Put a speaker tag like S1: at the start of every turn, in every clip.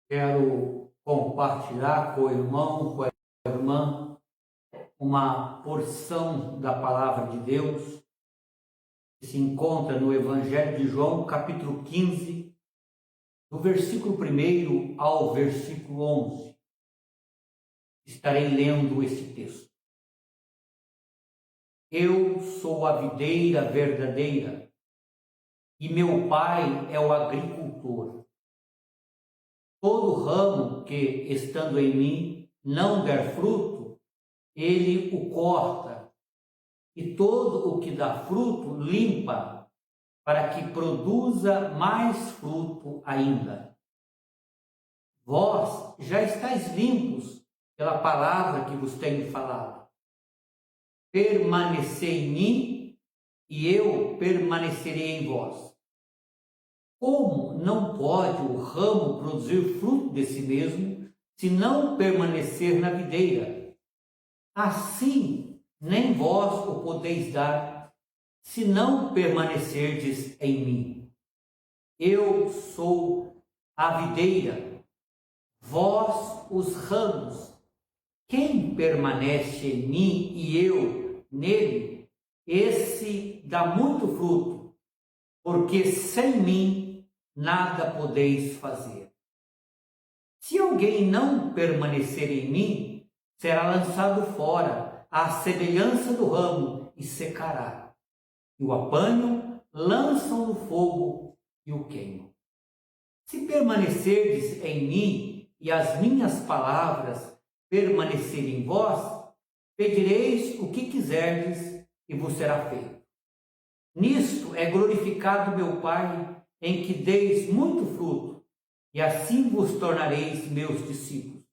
S1: Quero compartilhar com o irmão, com a irmã, uma porção da palavra de Deus que se encontra no Evangelho de João, capítulo 15, do versículo 1 ao versículo 11. Estarei lendo esse texto. Eu sou a videira verdadeira e meu pai é o agricultor. Todo ramo que, estando em mim, não der fruto, ele o corta, e todo o que dá fruto limpa, para que produza mais fruto ainda. Vós já estáis limpos pela palavra que vos tenho falado. Permanecei em mim, e eu permanecerei em vós. Como não pode o ramo produzir fruto de si mesmo, se não permanecer na videira? Assim, nem vós o podeis dar, se não permanecerdes em mim. Eu sou a videira, vós os ramos. Quem permanece em mim e eu nele, esse dá muito fruto, porque sem mim nada podeis fazer. Se alguém não permanecer em mim, será lançado fora, à semelhança do ramo, e secará. E o apanham, lançam no fogo e o queimam. Se permanecerdes em mim, e as minhas palavras permanecerem em vós, pedireis o que quiserdes, e vos será feito. Nisto é glorificado meu Pai, em que deis muito fruto, e assim vos tornareis meus discípulos.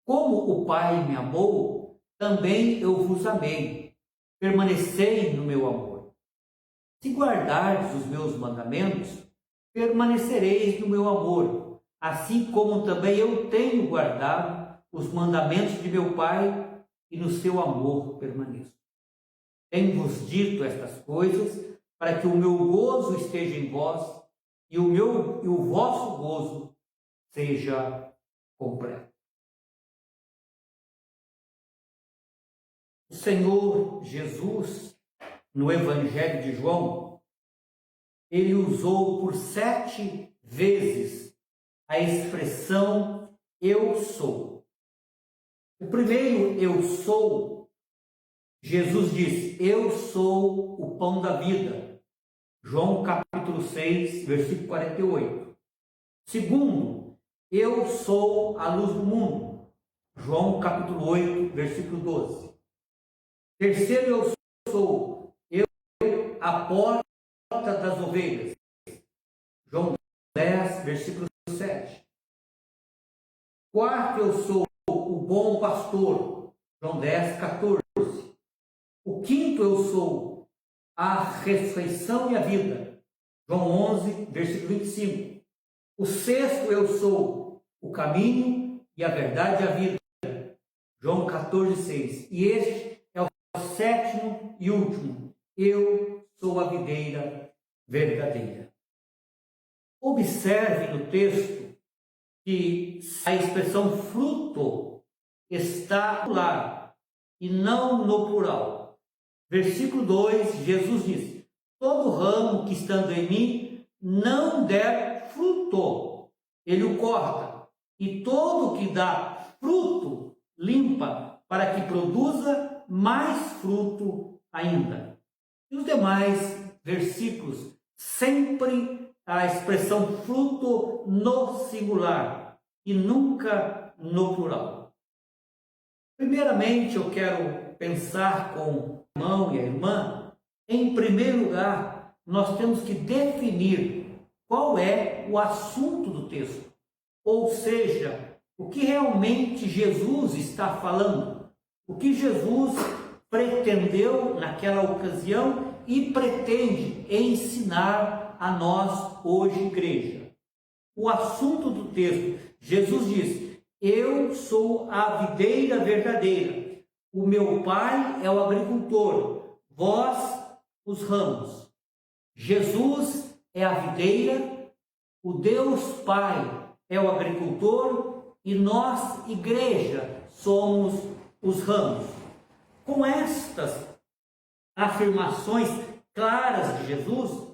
S1: Como o Pai me amou, também eu vos amei. Permanecei no meu amor. Se guardardes os meus mandamentos, permanecereis no meu amor, assim como também eu tenho guardado os mandamentos de meu Pai, e no seu amor permaneço. Tenho-vos dito estas coisas, para que o meu gozo esteja em vós e o vosso gozo seja completo. O Senhor Jesus, no Evangelho de João, ele usou por 7 vezes a expressão eu sou. O primeiro eu sou, Jesus disse, eu sou o pão da vida. João capítulo 6, versículo 48. Segundo, eu sou a luz do mundo. João capítulo 8, versículo 12. Terceiro, eu sou a porta das ovelhas. João 10, versículo 7. Quarto, eu sou o bom pastor. João 10, 14. O quinto, eu sou a ressurreição e a vida. João 11, versículo 25. O sexto, eu sou o caminho e a verdade e a vida. João 14, 6. E este é o sétimo e último. Eu sou a videira verdadeira. Observe no texto que a expressão fruto está no singular e não no plural. Versículo 2, Jesus diz, todo ramo que estando em mim não der fruto, ele o corta, e todo que dá fruto, limpa, para que produza mais fruto ainda. E os demais versículos, sempre a expressão fruto no singular, e nunca no plural. Primeiramente, eu quero pensar com o irmão e a irmã, em primeiro lugar, nós temos que definir qual é o assunto do texto, ou seja, o que realmente Jesus está falando, o que Jesus pretendeu naquela ocasião e pretende ensinar a nós hoje, igreja. O assunto do texto, Jesus diz, eu sou a videira verdadeira. O meu pai é o agricultor, vós os ramos. Jesus é a videira, o Deus Pai é o agricultor e nós, igreja, somos os ramos. Com estas afirmações claras de Jesus,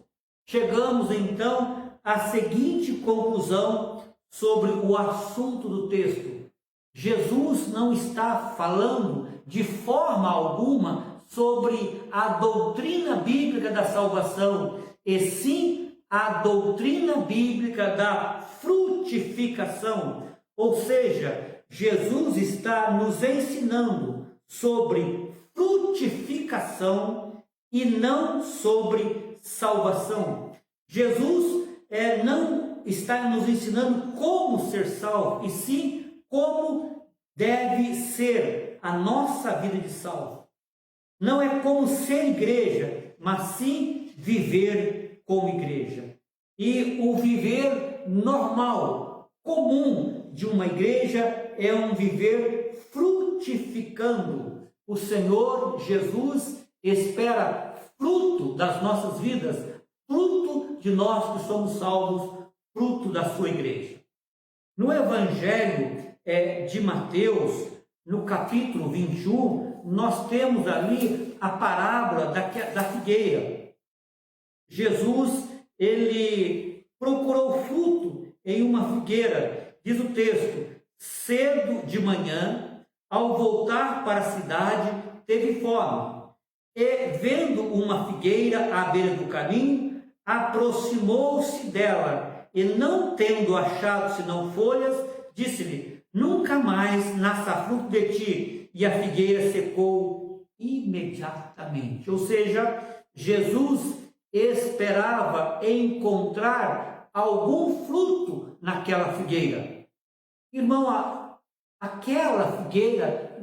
S1: chegamos então à seguinte conclusão sobre o assunto do texto. Jesus não está falando de forma alguma sobre a doutrina bíblica da salvação, e sim a doutrina bíblica da frutificação. Ou seja, Jesus está nos ensinando sobre frutificação e não sobre salvação. Jesus não está nos ensinando como ser salvo, e sim como deve ser a nossa vida de salvo. Não é como ser igreja, mas sim viver como igreja. E o viver normal, comum de uma igreja é um viver frutificando. O Senhor Jesus espera fruto das nossas vidas, fruto de nós que somos salvos, fruto da sua igreja. No Evangelho de Mateus, no capítulo 21, nós temos ali a parábola da figueira. Jesus, ele procurou fruto em uma figueira, diz o texto, cedo de manhã, ao voltar para a cidade, teve fome. E, vendo uma figueira à beira do caminho, aproximou-se dela, e não tendo achado senão folhas, disse-lhe: nunca mais nasça fruto de ti. E a figueira secou imediatamente. Ou seja, Jesus esperava encontrar algum fruto naquela figueira. Irmão, aquela figueira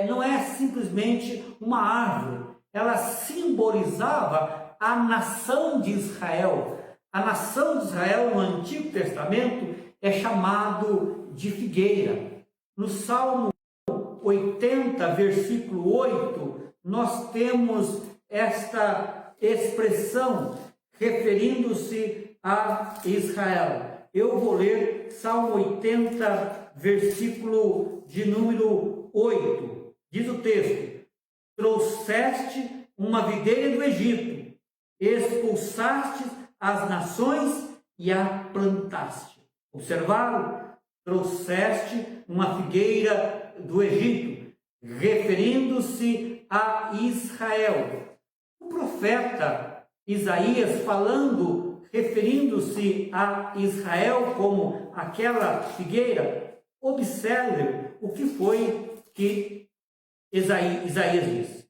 S1: não é simplesmente uma árvore. Ela simbolizava a nação de Israel. A nação de Israel no Antigo Testamento é chamado de figueira. No Salmo 80, versículo 8, nós temos esta expressão referindo-se a Israel. Eu vou ler Salmo 80, versículo de número 8. Diz o texto: trouxeste uma videira do Egito, expulsaste as nações e a plantaste. Observaram? Trouxeste uma figueira do Egito, referindo-se a Israel. O profeta Isaías, referindo-se a Israel como aquela figueira, observe o que foi que Isaías disse: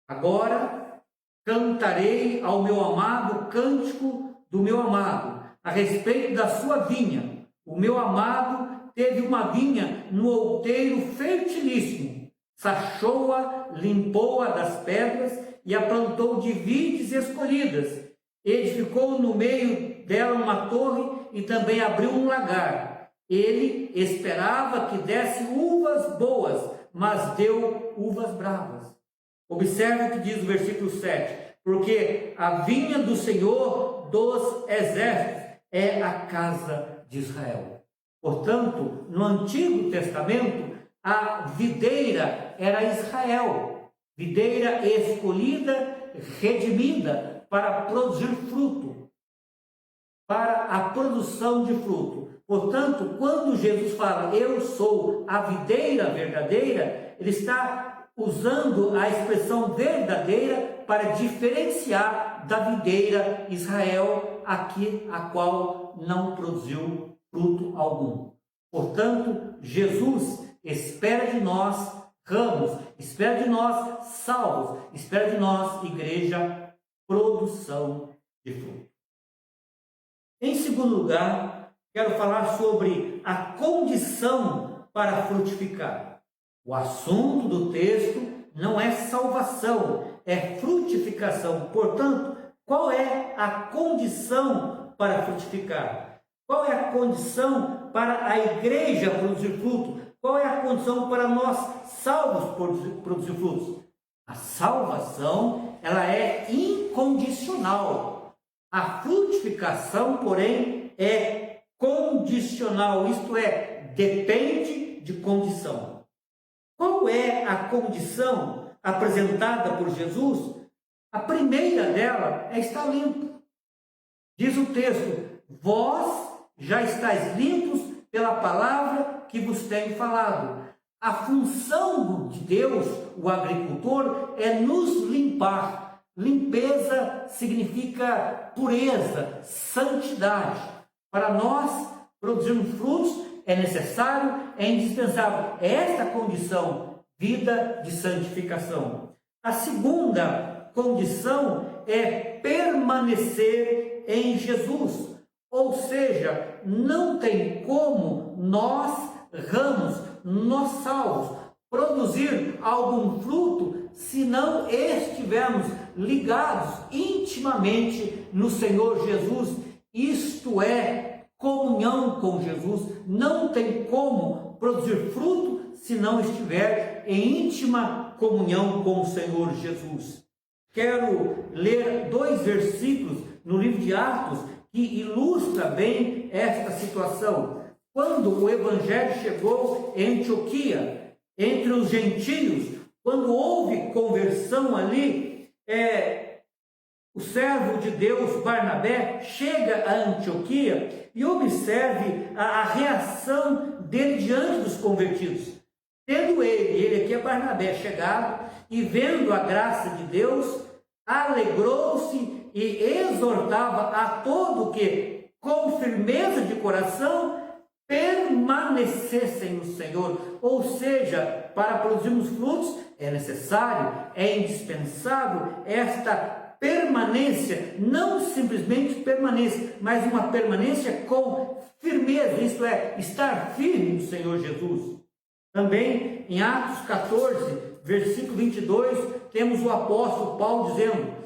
S1: agora cantarei ao meu amado o cântico do meu amado, a respeito da sua vinha. O meu amado teve uma vinha no outeiro fertilíssimo, sachou-a, limpou-a das pedras e a plantou de vides escolhidas. Edificou no meio dela uma torre e também abriu um lagar. Ele esperava que desse uvas boas, mas deu uvas bravas. Observe o que diz o versículo 7. Porque a vinha do Senhor dos exércitos é a casa de Israel. Portanto, no Antigo Testamento, a videira era Israel, videira escolhida, redimida para produzir fruto, para a produção de fruto. Portanto, quando Jesus fala, eu sou a videira verdadeira, ele está usando a expressão verdadeira para diferenciar da videira Israel, a qual não produziu fruto algum. Portanto, Jesus espera de nós ramos, espera de nós salvos, espera de nós, igreja, produção de fruto. Em segundo lugar, quero falar sobre a condição para frutificar. O assunto do texto não é salvação, é frutificação. Portanto, qual é a condição para frutificar? Qual é a condição para a igreja produzir fruto? Qual é a condição para nós salvos produzir frutos? A salvação, ela é incondicional. A frutificação, porém, é condicional, isto é, depende de condição. Qual é a condição apresentada por Jesus? A primeira dela é estar limpo. Diz o texto: vós já estáis limpos pela palavra que vos tenho falado. A função de Deus, o agricultor, é nos limpar. Limpeza significa pureza, santidade. Para nós produzirmos frutos é necessário, é indispensável. É esta condição, vida de santificação. A segunda condição é permanecer em Jesus. Ou seja, não tem como nós, ramos, nós salvos, produzir algum fruto se não estivermos ligados intimamente no Senhor Jesus, isto é, comunhão com Jesus. Não tem como produzir fruto se não estiver em íntima comunhão com o Senhor Jesus. Quero ler 2 versículos no livro de Atos que ilustra bem esta situação. Quando o evangelho chegou em Antioquia, entre os gentios, quando houve conversão ali, o servo de Deus Barnabé chega a Antioquia e observe a reação dele diante dos convertidos. Tendo ele aqui é Barnabé, chegado e vendo a graça de Deus, alegrou-se e exortava a todo que, com firmeza de coração, permanecessem no Senhor. Ou seja, para produzirmos frutos é necessário, é indispensável esta permanência, não simplesmente permanência, mas uma permanência com firmeza, isto é, estar firme no Senhor Jesus. Também em Atos 14, versículo 22, temos o apóstolo Paulo dizendo,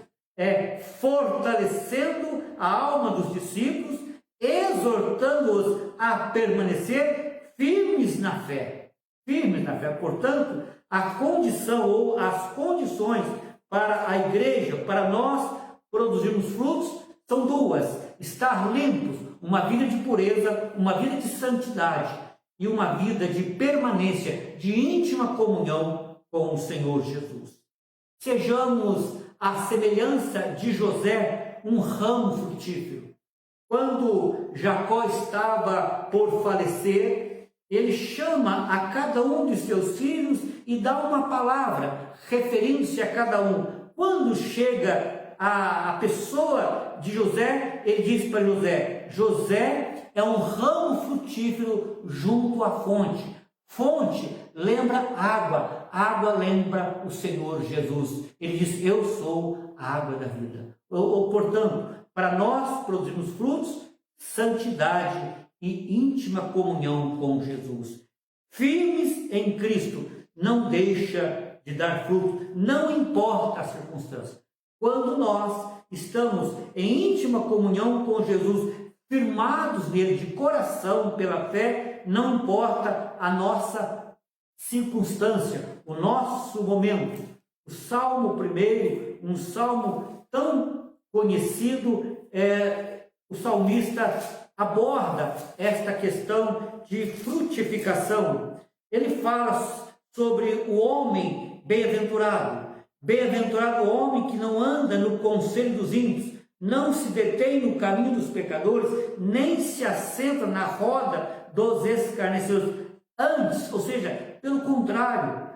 S1: fortalecendo a alma dos discípulos, exortando-os a permanecer firmes na fé. Firmes na fé. Portanto, a condição ou as condições para a igreja, para nós produzirmos frutos, são 2. Estar limpos, uma vida de pureza, uma vida de santidade e uma vida de permanência, de íntima comunhão com o Senhor Jesus. Sejamos a semelhança de José, um ramo frutífero. Quando Jacó estava por falecer, ele chama a cada um de seus filhos e dá uma palavra, referindo-se a cada um. Quando chega a pessoa de José, ele diz para José: José é um ramo frutífero junto à fonte. Fonte lembra água, água lembra o Senhor Jesus. Ele diz: eu sou a água da vida. Portanto, para nós produzirmos frutos, santidade e íntima comunhão com Jesus. Firmes em Cristo, não deixa de dar fruto, não importa a circunstância. Quando nós estamos em íntima comunhão com Jesus, firmados nele de coração pela fé, não importa a nossa circunstância, o nosso momento. O Salmo 1, um salmo tão conhecido, o salmista aborda esta questão de frutificação. Ele fala sobre o homem bem-aventurado. Bem-aventurado o homem que não anda no conselho dos ímpios, não se detém no caminho dos pecadores, nem se assenta na roda dos escarnecedores. Antes, ou seja, pelo contrário,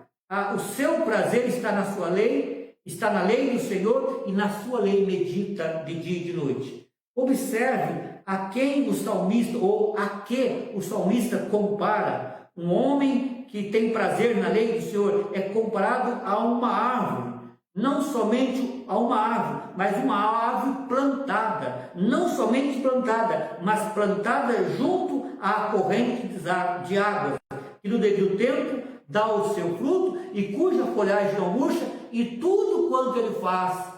S1: o seu prazer está na sua lei, está na lei do Senhor, e na sua lei medita de dia e de noite. Observe a quem o salmista, ou a que o salmista compara. Um homem que tem prazer na lei do Senhor é comparado a uma árvore. Não somente a uma árvore, mas uma árvore plantada. Não somente plantada, mas plantada junto à corrente de água, que no devido tempo dá o seu fruto e cuja folhagem não murcha, e tudo quanto ele faz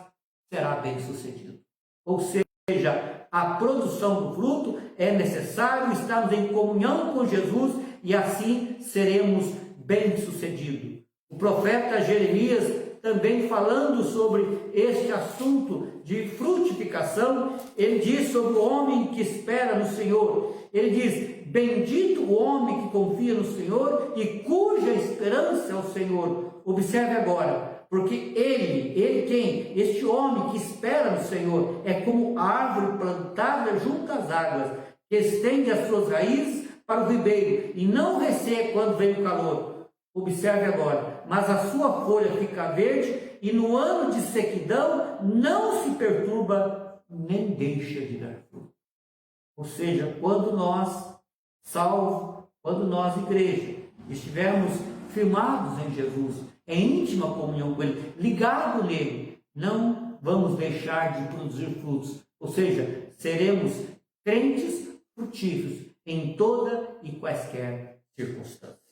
S1: será bem sucedido. Ou seja, a produção do fruto é necessário estarmos em comunhão com Jesus e assim seremos bem-sucedidos. O profeta Jeremias também falando sobre este assunto de frutificação, ele diz sobre o homem que espera no Senhor. Ele diz: bendito o homem que confia no Senhor e cuja esperança é o Senhor. Observe agora, porque ele quem? Este homem que espera no Senhor é como árvore plantada junto às águas, que estende as suas raízes para o ribeiro e não resseca quando vem o calor. Observe agora: mas a sua folha fica verde e no ano de sequidão não se perturba nem deixa de dar fruto. Ou seja, quando nós, salvos, quando nós, igreja, estivermos firmados em Jesus, em íntima comunhão com Ele, ligado nele, não vamos deixar de produzir frutos. Ou seja, seremos crentes frutíferos em toda e quaisquer circunstâncias.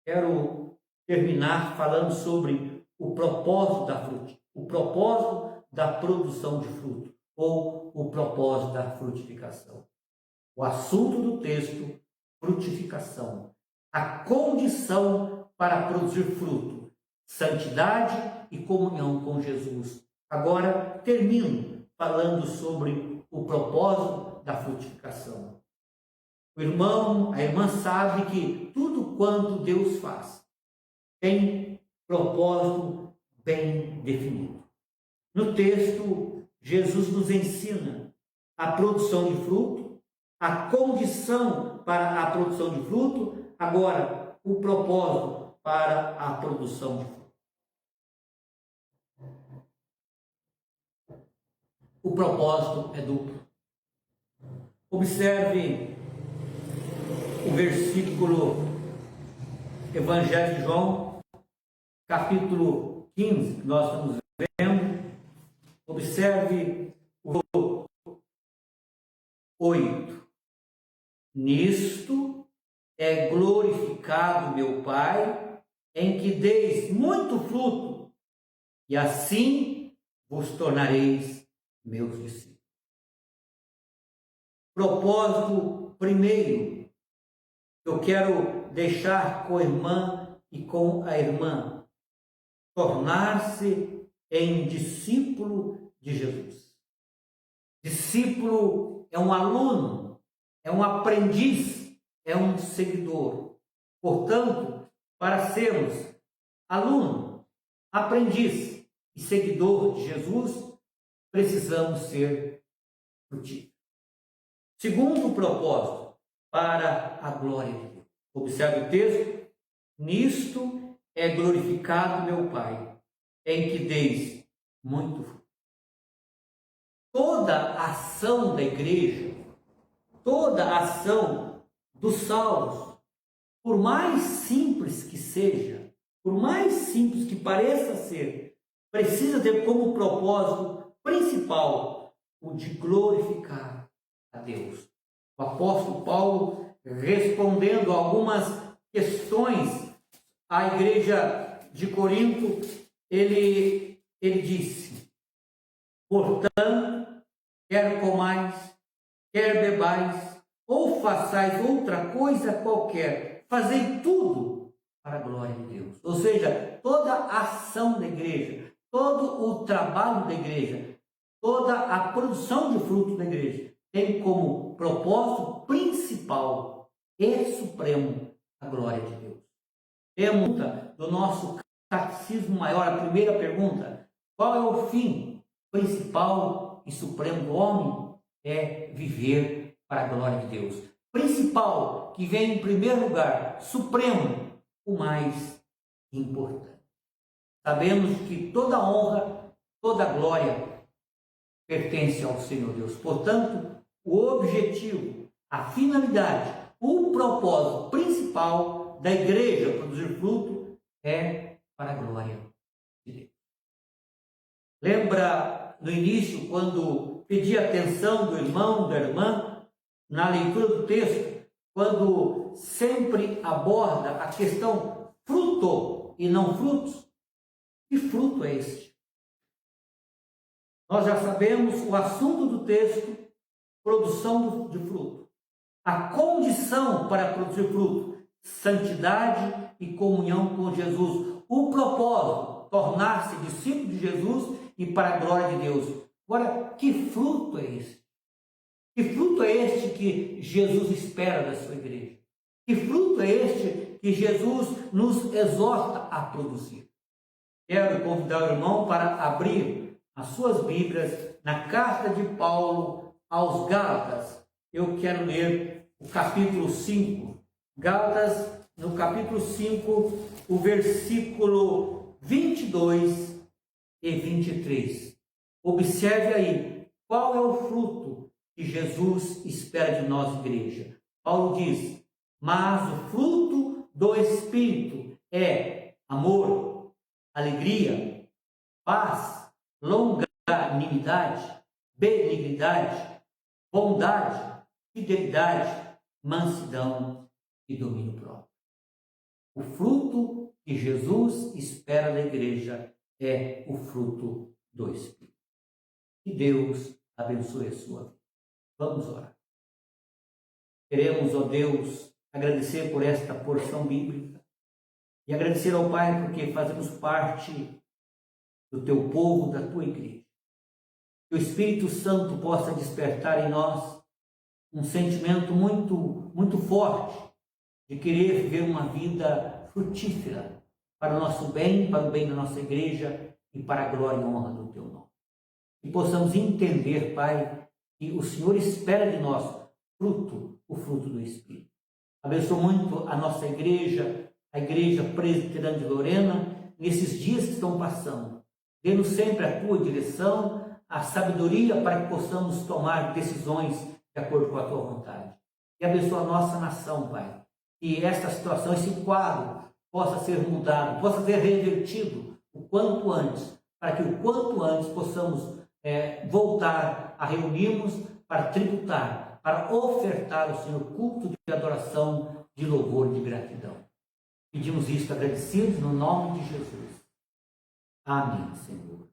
S1: Quero terminar falando sobre o propósito da fruta, o propósito da produção de fruto, ou o propósito da frutificação. O assunto do texto: frutificação, a condição para produzir fruto, santidade e comunhão com Jesus. Agora termino falando sobre o propósito da frutificação. O irmão, a irmã sabe que tudo quanto Deus faz tem propósito bem definido. No texto, Jesus nos ensina a produção de fruto, a condição para a produção de fruto, agora o propósito para a produção de fruto. O propósito é duplo. Observe o versículo, Evangelho de João, capítulo 15, que nós estamos vendo. Observe o 8. Nisto é glorificado meu Pai, em que deis muito fruto, e assim vos tornareis meus discípulos. Propósito primeiro, eu quero deixar com a irmã e com a irmã: tornar-se em discípulo de Jesus. Discípulo é um aluno, é um aprendiz, é um seguidor. Portanto, para sermos aluno, aprendiz e seguidor de Jesus, precisamos ser frutíferos. Segundo propósito, para a glória de Deus. Observe o texto: nisto é glorificado meu Pai, em que deis muito fruto. Toda a ação da igreja, toda a ação dos salvos, por mais simples que seja, por mais simples que pareça ser, precisa ter como propósito principal o de glorificar a Deus. O apóstolo Paulo, respondendo a algumas questões à igreja de Corinto, ele disse: portanto, quer comais, quer bebais, ou façais outra coisa qualquer, fazei tudo para a glória de Deus. Ou seja, toda a ação da igreja, todo o trabalho da igreja, toda a produção de fruto da igreja tem como propósito principal e supremo a glória de Deus. Pergunta do nosso catecismo maior, a primeira pergunta: qual é o fim principal e supremo do homem? É viver para a glória de Deus. Principal, que vem em primeiro lugar, supremo, o mais importante. Sabemos que toda honra, toda glória pertence ao Senhor Deus. Portanto, o objetivo, a finalidade, o propósito principal da igreja produzir fruto é para a glória de Deus. Lembra no início, quando pedi a atenção do irmão, da irmã, na leitura do texto, quando sempre aborda a questão fruto e não frutos? Que fruto é este? Nós já sabemos o assunto do texto: produção de fruto. A condição para produzir fruto: santidade e comunhão com Jesus. o propósito, tornar-se discípulo de Jesus e para a glória de Deus. Agora, que fruto é esse? Que fruto é este que Jesus espera da sua igreja? Que fruto é este que Jesus nos exorta a produzir? Quero convidar o irmão para abrir as suas Bíblias na carta de Paulo aos Gálatas. Eu quero ler o capítulo 5. Gálatas, no capítulo 5, o versículo 22 e 23. Observe aí qual é o fruto que Jesus espera de nós, igreja. Paulo diz: mas o fruto do Espírito é amor, alegria, paz, longanimidade, benignidade, bondade, fidelidade, mansidão e domínio próprio. O fruto que Jesus espera da igreja é o fruto do Espírito. Que Deus abençoe a sua vida. Vamos orar. Queremos, ó Deus, agradecer por esta porção bíblica e agradecer ao Pai porque fazemos parte do teu povo, da tua igreja. Que o Espírito Santo possa despertar em nós um sentimento muito forte de querer viver uma vida frutífera para o nosso bem, para o bem da nossa igreja e para a glória e honra do teu nome. E possamos entender, Pai, que o Senhor espera de nós o fruto do Espírito. Abençoa muito a nossa igreja, a Igreja Presbiteriana de Lorena, nesses dias que estão passando. Dê-nos sempre a tua direção, a sabedoria para que possamos tomar decisões de acordo com a tua vontade. E abençoa a nossa nação, Pai. Que esta situação, esse quadro, possa ser mudado, possa ser revertido o quanto antes, para que o quanto antes possamos voltar a reunirmos para tributar, para ofertar ao Senhor culto de adoração, de louvor e de gratidão. Pedimos isto agradecidos no nome de Jesus. Amém, Senhor.